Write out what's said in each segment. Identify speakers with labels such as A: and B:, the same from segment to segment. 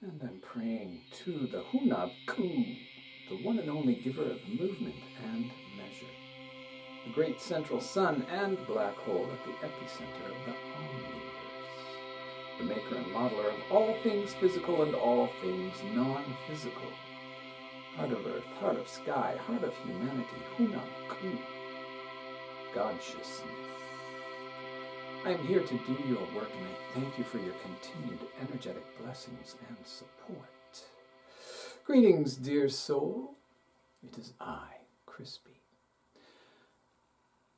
A: And I'm praying to the Hunab, the one and only giver of movement and measure, the great central sun and black hole at the epicenter of the omniverse, the maker and modeler of all things physical and all things non-physical, heart of earth, heart of sky, heart of humanity, Hunab, God-sciousness. I am here to do your work, and I thank you for your continued energetic blessings and support. Greetings, dear soul. It is I, Crispy.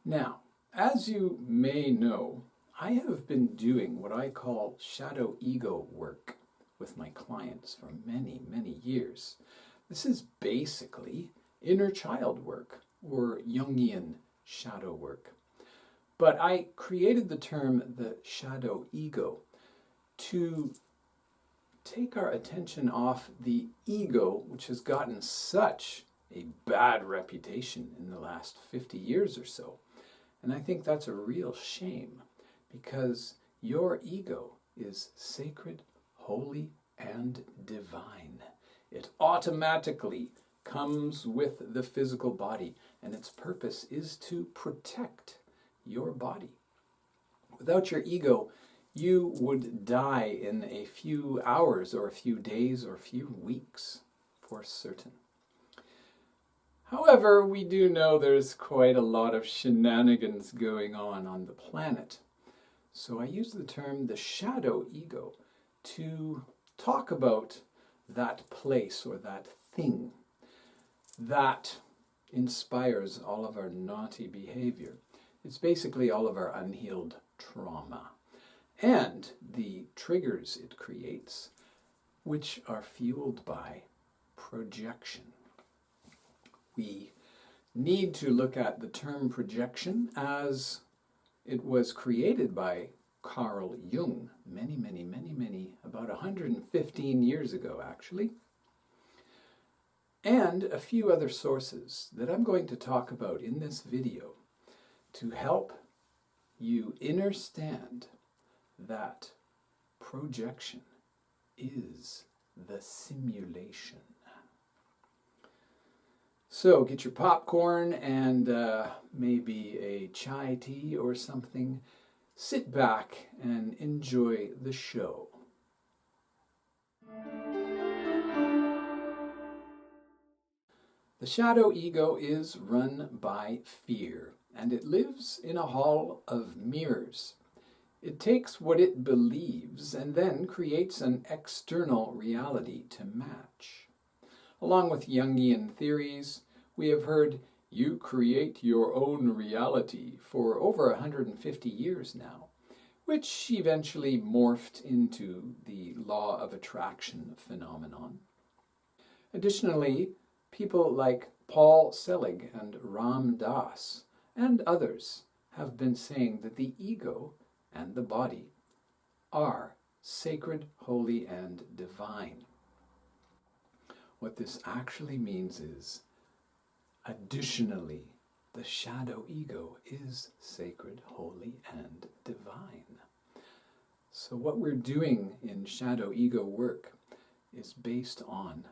A: Now, as you may know, I have been doing what I call shadow ego work with my clients for many, many years. This is basically inner child work, or Jungian shadow work. But I created the term the shadow ego to take our attention off the ego, which has gotten such a bad reputation in the last 50 years or so. And I think that's a real shame, because your ego is sacred, holy, and divine. It automatically comes with the physical body, and its purpose is to protect your body. Without your ego, you would die in a few hours or a few days or a few weeks, for certain. However, we do know there's quite a lot of shenanigans going on the planet. So I use the term the shadow ego to talk about that place or that thing that inspires all of our naughty behavior. It's basically all of our unhealed trauma and the triggers it creates, which are fueled by projection. We need to look at the term projection as it was created by Carl Jung about 115 years ago, actually, and a few other sources that I'm going to talk about in this video to help you understand that projection is the simulation. So get your popcorn and maybe a chai tea or something. Sit back and enjoy the show. The shadow ego is run by fear, and it lives in a hall of mirrors. It takes what it believes and then creates an external reality to match. Along with Jungian theories, we have heard you create your own reality for over 150 years now, which eventually morphed into the law of attraction phenomenon. Additionally, people like Paul Selig and Ram Dass and others have been saying that the ego and the body are sacred, holy, and divine. What this actually means is, additionally, the shadow ego is sacred, holy, and divine. So what we're doing in shadow ego work is based on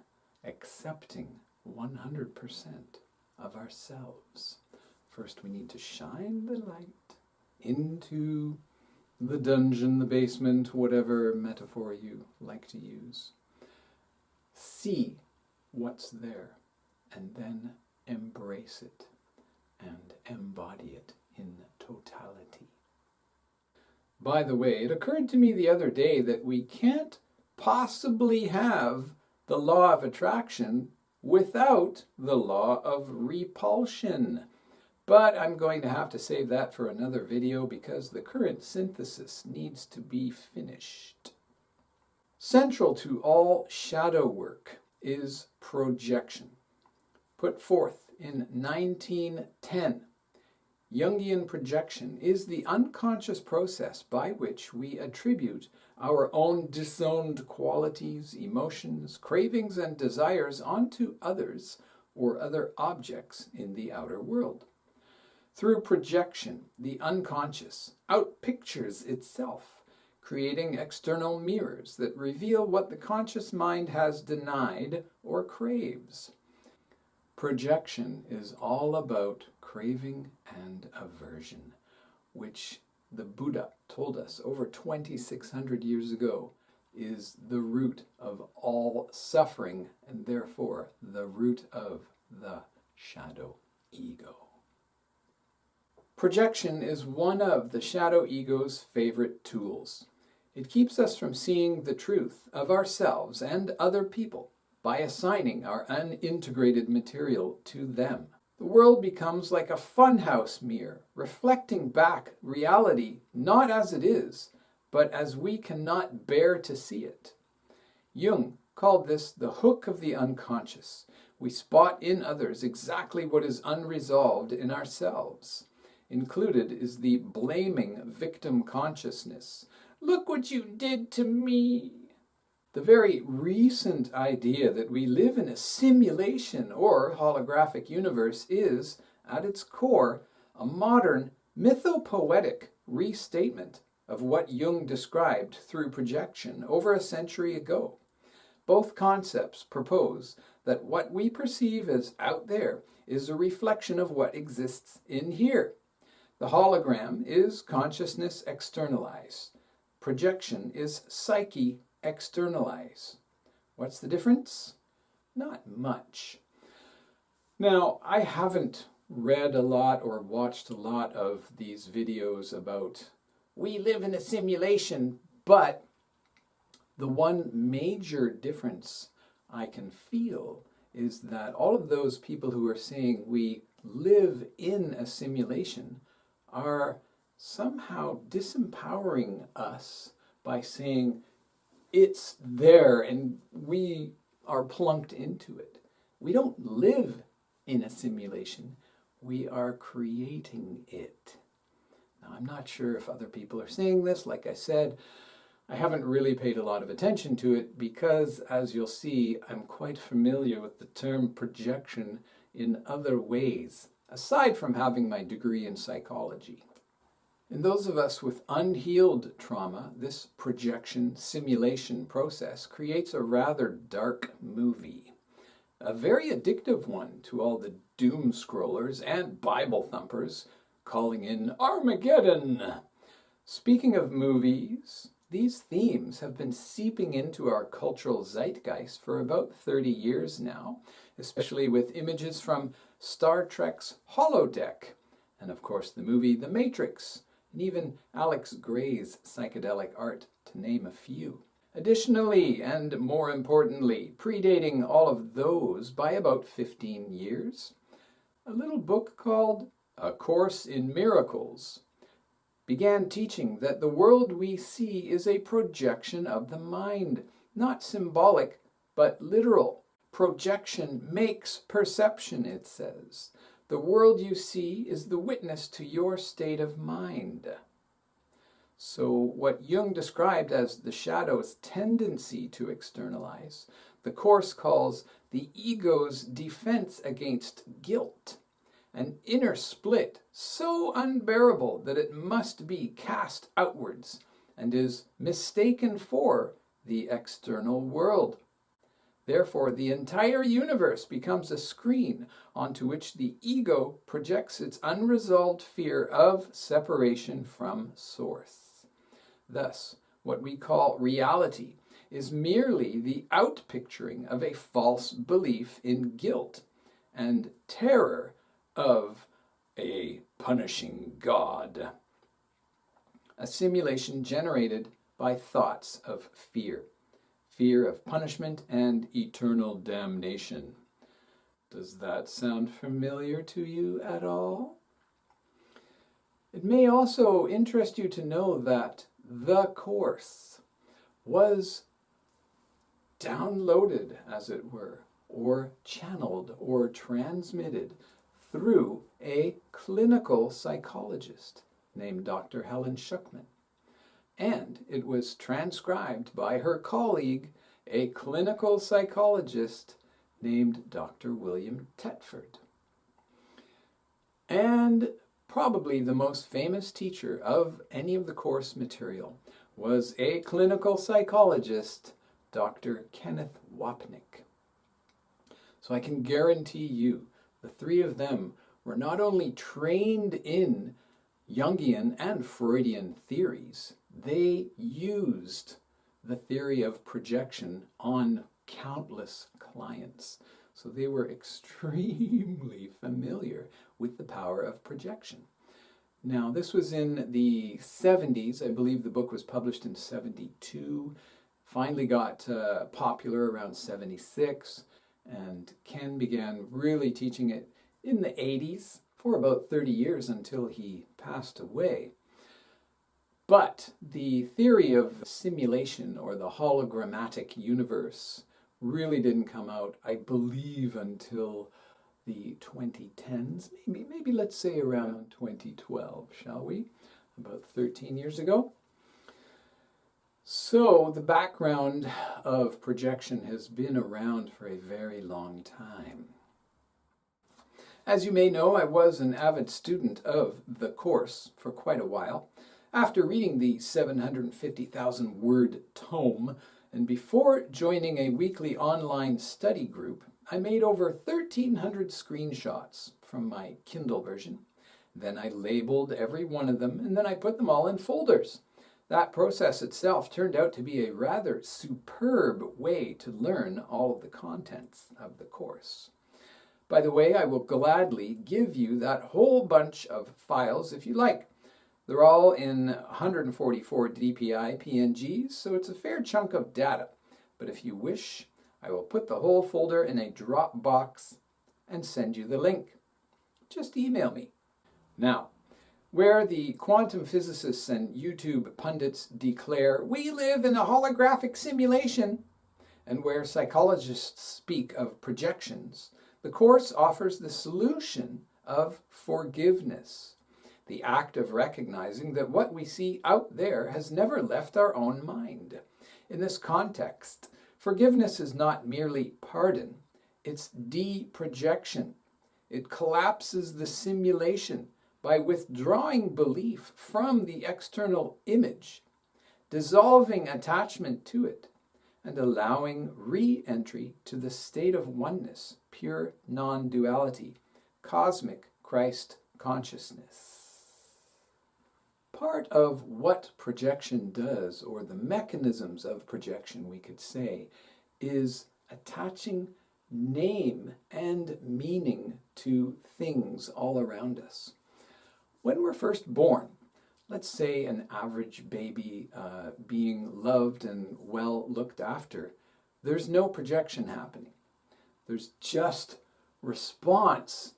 A: accepting 100% of ourselves. First, we need to shine the light into the dungeon, the basement, whatever metaphor you like to use. See what's there, and then embrace it and embody it in totality. By the way, it occurred to me the other day that we can't possibly have the law of attraction without the law of repulsion. But I'm going to have to save that for another video because the current synthesis needs to be finished. Central to all shadow work is projection. Put forth in 1910, Jungian projection is the unconscious process by which we attribute our own disowned qualities, emotions, cravings, and desires onto others or other objects in the outer world. Through projection, the unconscious outpictures itself, creating external mirrors that reveal what the conscious mind has denied or craves. Projection is all about craving and aversion, which the Buddha told us over 2,600 years ago is the root of all suffering and therefore the root of the shadow ego. Projection is one of the shadow ego's favorite tools. It keeps us from seeing the truth of ourselves and other people by assigning our unintegrated material to them. The world becomes like a funhouse mirror, reflecting back reality not as it is, but as we cannot bear to see it. Jung called this the hook of the unconscious. We spot in others exactly what is unresolved in ourselves. Included is the blaming victim consciousness. Look what you did to me. The very recent idea that we live in a simulation or holographic universe is, at its core, a modern mythopoetic restatement of what Jung described through projection over a century ago. Both concepts propose that what we perceive as out there is a reflection of what exists in here. The hologram is consciousness externalized. Projection is psyche externalized. What's the difference? Not much. Now, I haven't read a lot or watched a lot of these videos about we live in a simulation, but the one major difference I can feel is that all of those people who are saying we live in a simulation are somehow disempowering us by saying it's there and we are plunked into it. We don't live in a simulation. We are creating it. Now, I'm not sure if other people are saying this. Like I said, I haven't really paid a lot of attention to it because, as you'll see, I'm quite familiar with the term projection in other ways, aside from having my degree in psychology. In those of us with unhealed trauma, this projection simulation process creates a rather dark movie. A very addictive one to all the doom scrollers and Bible thumpers calling in Armageddon. Speaking of movies, these themes have been seeping into our cultural zeitgeist for about 30 years now, especially with images from Star Trek's holodeck, and of course the movie The Matrix, and even Alex Gray's psychedelic art, to name a few. Additionally, and more importantly, predating all of those by about 15 years, a little book called A Course in Miracles began teaching that the world we see is a projection of the mind, not symbolic, but literal. Projection makes perception, it says. The world you see is the witness to your state of mind. So what Jung described as the shadow's tendency to externalize, the Course calls the ego's defense against guilt, an inner split so unbearable that it must be cast outwards and is mistaken for the external world. Therefore, the entire universe becomes a screen onto which the ego projects its unresolved fear of separation from Source. Thus, what we call reality is merely the outpicturing of a false belief in guilt and terror of a punishing God. A simulation generated by thoughts of fear. Fear of punishment and eternal damnation. Does that sound familiar to you at all? It may also interest you to know that the Course was downloaded, as it were, or channeled or transmitted through a clinical psychologist named Dr. Helen Schuckman. And it was transcribed by her colleague, a clinical psychologist named Dr. William Tetford. And probably the most famous teacher of any of the Course material was a clinical psychologist, Dr. Kenneth Wapnick. So I can guarantee you the three of them were not only trained in Jungian and Freudian theories, they used the theory of projection on countless clients. So they were extremely familiar with the power of projection. Now, this was in the 70s. I believe the book was published in 72, finally got popular around 76, and Ken began really teaching it in the 80s for about 30 years until he passed away. But the theory of simulation, or the hologrammatic universe, really didn't come out, I believe, until the 2010s, maybe let's say around 2012, shall we? About 13 years ago. So the background of projection has been around for a very long time. As you may know, I was an avid student of the course for quite a while. After reading the 750,000 word tome, and before joining a weekly online study group, I made over 1,300 screenshots from my Kindle version. Then I labeled every one of them, and then I put them all in folders. That process itself turned out to be a rather superb way to learn all of the contents of the course. By the way, I will gladly give you that whole bunch of files if you like. They're all in 144 DPI PNGs, so it's a fair chunk of data. But if you wish, I will put the whole folder in a Dropbox and send you the link. Just email me. Now, where the quantum physicists and YouTube pundits declare we live in a holographic simulation, and where psychologists speak of projections, the Course offers the solution of forgiveness, the act of recognizing that what we see out there has never left our own mind. In this context, forgiveness is not merely pardon, it's deprojection. It collapses the simulation by withdrawing belief from the external image, dissolving attachment to it, and allowing re-entry to the state of oneness, pure non-duality, cosmic Christ consciousness. Part of what projection does, or the mechanisms of projection, we could say, is attaching name and meaning to things all around us. When we're first born, let's say an average baby being loved and well looked after, there's no projection happening. There's just response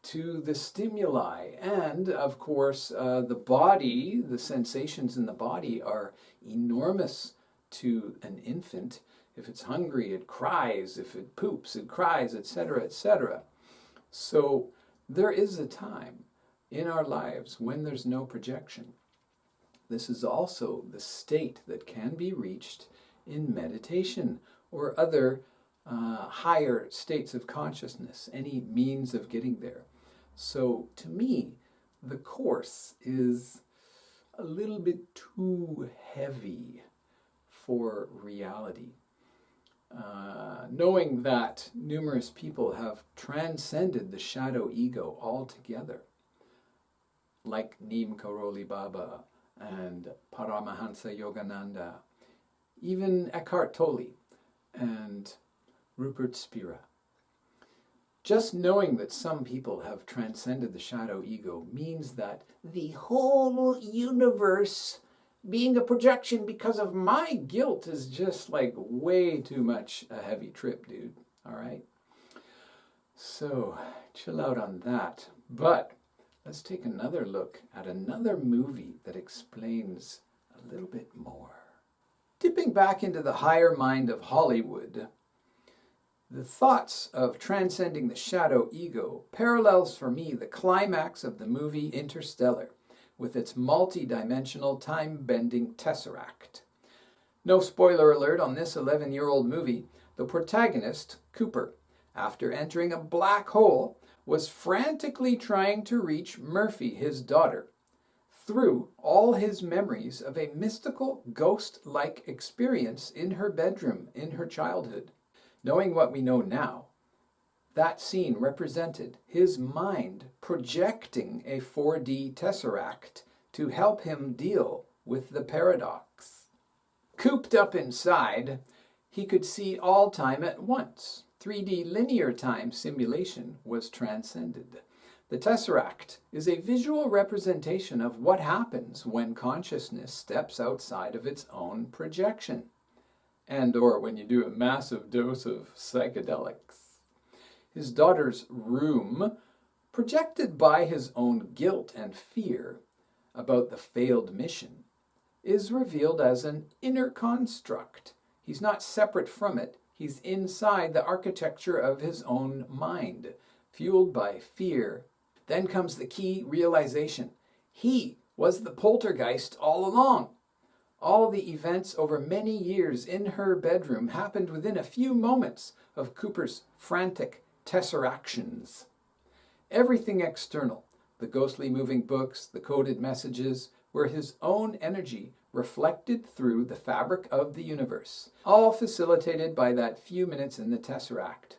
A: to the stimuli. And of course, the body, the sensations in the body are enormous to an infant. If it's hungry, it cries. If it poops, it cries, etc., etc. So there is a time in our lives when there's no projection. This is also the state that can be reached in meditation or other higher states of consciousness, any means of getting there. So to me, the Course is a little bit too heavy for reality. Knowing that numerous people have transcended the shadow ego altogether, like Neem Karoli Baba and Paramahansa Yogananda, even Eckhart Tolle and Rupert Spira. Just knowing that some people have transcended the shadow ego means that the whole universe being a projection because of my guilt is just like way too much a heavy trip, dude. All right? So chill out on that. But let's take another look at another movie that explains a little bit more. Dipping back into the higher mind of Hollywood, the thoughts of transcending the shadow ego parallels for me the climax of the movie Interstellar with its multi-dimensional time-bending tesseract. No spoiler alert on this 11-year-old movie, the protagonist, Cooper, after entering a black hole, was frantically trying to reach Murphy, his daughter, through all his memories of a mystical, ghost-like experience in her bedroom in her childhood. Knowing what we know now, that scene represented his mind projecting a 4D tesseract to help him deal with the paradox. Cooped up inside, he could see all time at once. 3D linear time simulation was transcended. The tesseract is a visual representation of what happens when consciousness steps outside of its own projection, and or when you do a massive dose of psychedelics. His daughter's room, projected by his own guilt and fear about the failed mission, is revealed as an inner construct. He's not separate from it. He's inside the architecture of his own mind, fueled by fear. Then comes the key realization. He was the poltergeist all along. All the events over many years in her bedroom happened within a few moments of Cooper's frantic tesseractions. Everything external, the ghostly moving books, the coded messages, were his own energy reflected through the fabric of the universe, all facilitated by that few minutes in the tesseract.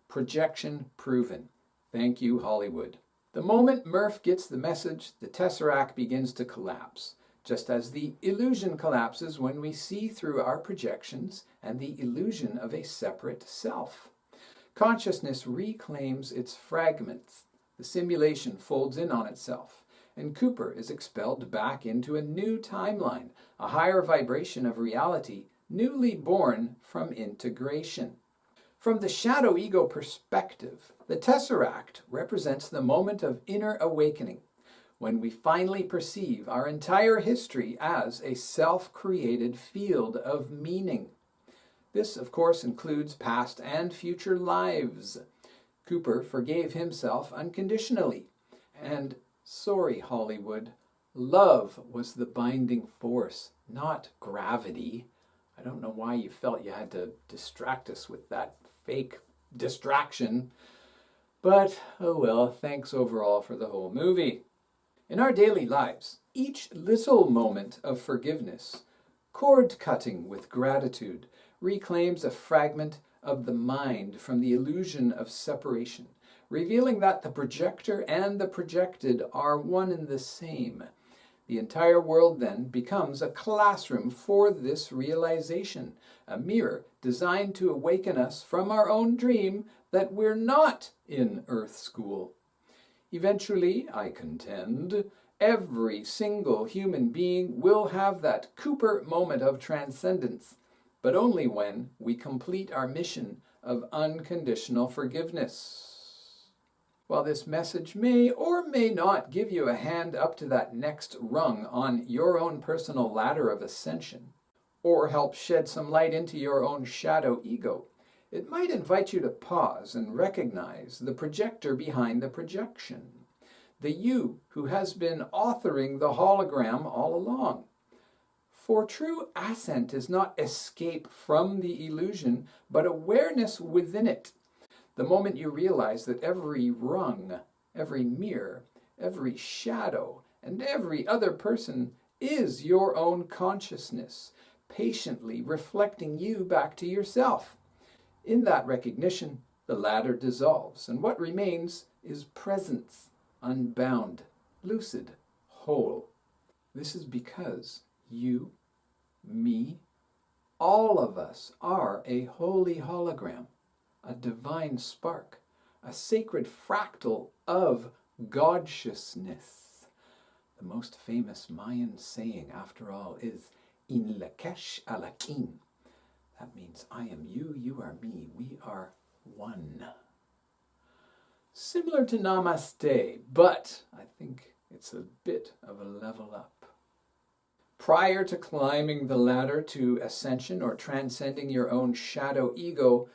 A: Projection proven. Thank you, Hollywood. The moment Murph gets the message, the tesseract begins to collapse, just as the illusion collapses when we see through our projections and the illusion of a separate self. Consciousness reclaims its fragments. The simulation folds in on itself, and Cooper is expelled back into a new timeline, a higher vibration of reality, newly born from integration. From the shadow ego perspective, the tesseract represents the moment of inner awakening, when we finally perceive our entire history as a self-created field of meaning. This, of course, includes past and future lives. Cooper forgave himself unconditionally. And, sorry, Hollywood, love was the binding force, not gravity. I don't know why you felt you had to distract us with that fake distraction. But, oh well, thanks overall for the whole movie. In our daily lives, each little moment of forgiveness, cord-cutting with gratitude, reclaims a fragment of the mind from the illusion of separation, revealing that the projector and the projected are one and the same. The entire world then becomes a classroom for this realization, a mirror designed to awaken us from our own dream that we're not in Earth School. Eventually, I contend, every single human being will have that Cooper moment of transcendence, but only when we complete our mission of unconditional forgiveness. While this message may or may not give you a hand up to that next rung on your own personal ladder of ascension, or help shed some light into your own shadow ego, it might invite you to pause and recognize the projector behind the projection, the you who has been authoring the hologram all along. For true ascent is not escape from the illusion, but awareness within it. The moment you realize that every rung, every mirror, every shadow, and every other person is your own consciousness, patiently reflecting you back to yourself. In that recognition, the ladder dissolves, and what remains is presence, unbound, lucid, whole. This is because you, me, all of us are a holy hologram, a divine spark, a sacred fractal of God-sciousness. The most famous Mayan saying, after all, is in Lak'esh alakin. That means I am you, you are me, we are one. Similar to Namaste, but I think it's a bit of a level up. Prior to climbing the ladder to ascension or transcending your own shadow ego,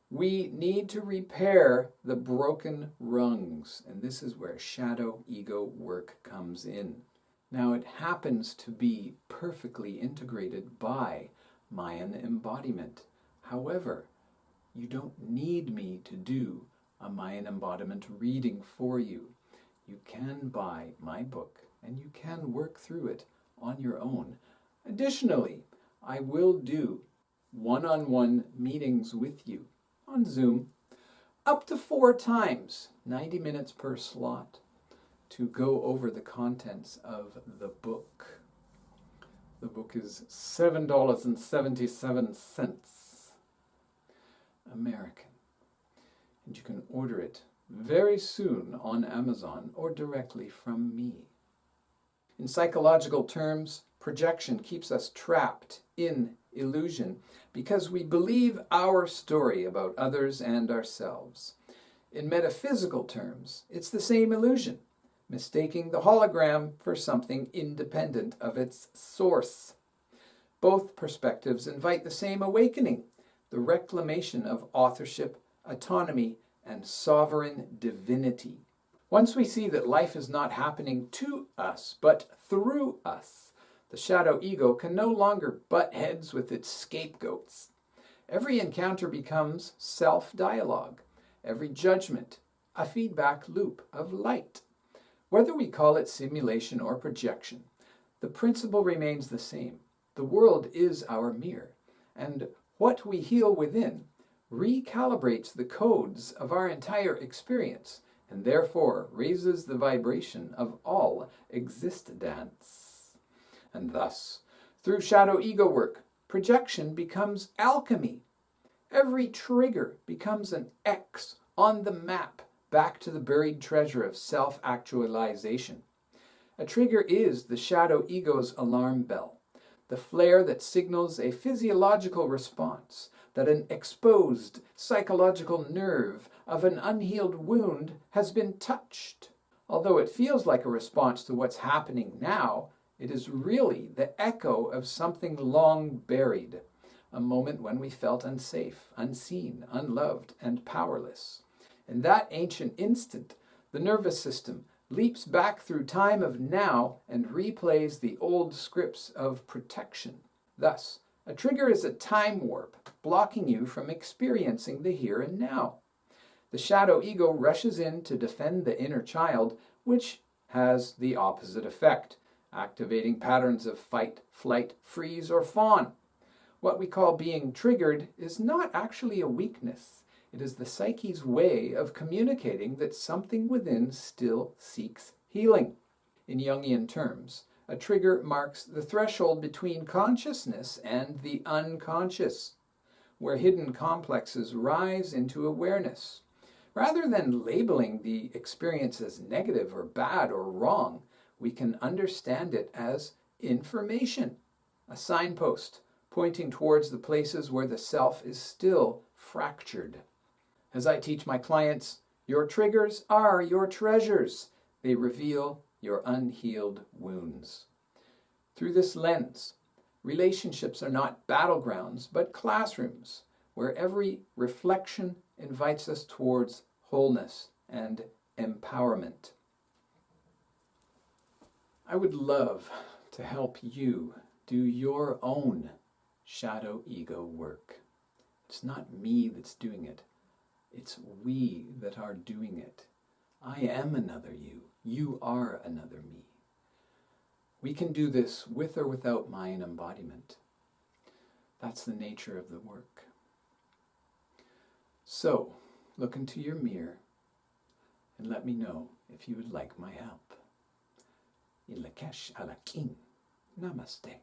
A: we need to repair the broken rungs, and this is where shadow ego work comes in. Now, it happens to be perfectly integrated by Mayan embodiment. However, you don't need me to do a Mayan embodiment reading for you. You can buy my book, and you can work through it on your own. Additionally, I will do one-on-one meetings with you on Zoom up to 4 times, 90 minutes per slot, to go over the contents of the book. The book is $7.77 American, and you can order it very soon on Amazon or directly from me. In psychological terms, projection keeps us trapped in illusion because we believe our story about others and ourselves. In metaphysical terms, it's the same illusion, mistaking the hologram for something independent of its source. Both perspectives invite the same awakening, the reclamation of authorship, autonomy, and sovereign divinity. Once we see that life is not happening to us, but through us, the shadow ego can no longer butt heads with its scapegoats. Every encounter becomes self-dialogue, every judgment a feedback loop of light. Whether we call it simulation or projection, the principle remains the same. The world is our mirror, and what we heal within recalibrates the codes of our entire experience, and therefore raises the vibration of all existence. And thus, through shadow ego work, projection becomes alchemy. Every trigger becomes an X on the map back to the buried treasure of self-actualization. A trigger is the shadow ego's alarm bell, the flare that signals a physiological response, that an exposed psychological nerve of an unhealed wound has been touched. Although it feels like a response to what's happening now, it is really the echo of something long buried, a moment when we felt unsafe, unseen, unloved, and powerless. In that ancient instant, the nervous system leaps back through time of now and replays the old scripts of protection. Thus, a trigger is a time warp, blocking you from experiencing the here and now. The shadow ego rushes in to defend the inner child, which has the opposite effect, activating patterns of fight, flight, freeze, or fawn. What we call being triggered is not actually a weakness. It is the psyche's way of communicating that something within still seeks healing. In Jungian terms, a trigger marks the threshold between consciousness and the unconscious, where hidden complexes rise into awareness. Rather than labeling the experience as negative or bad or wrong, we can understand it as information, a signpost pointing towards the places where the self is still fractured. As I teach my clients, your triggers are your treasures. They reveal your unhealed wounds. Through this lens, relationships are not battlegrounds, but classrooms, where every reflection invites us towards wholeness and empowerment. I would love to help you do your own shadow ego work. It's not me that's doing it. It's we that are doing it. I am another you. You are another me. We can do this with or without Mayan embodiment. That's the nature of the work. So, look into your mirror and let me know if you would like my help. Lak'esh Namaste.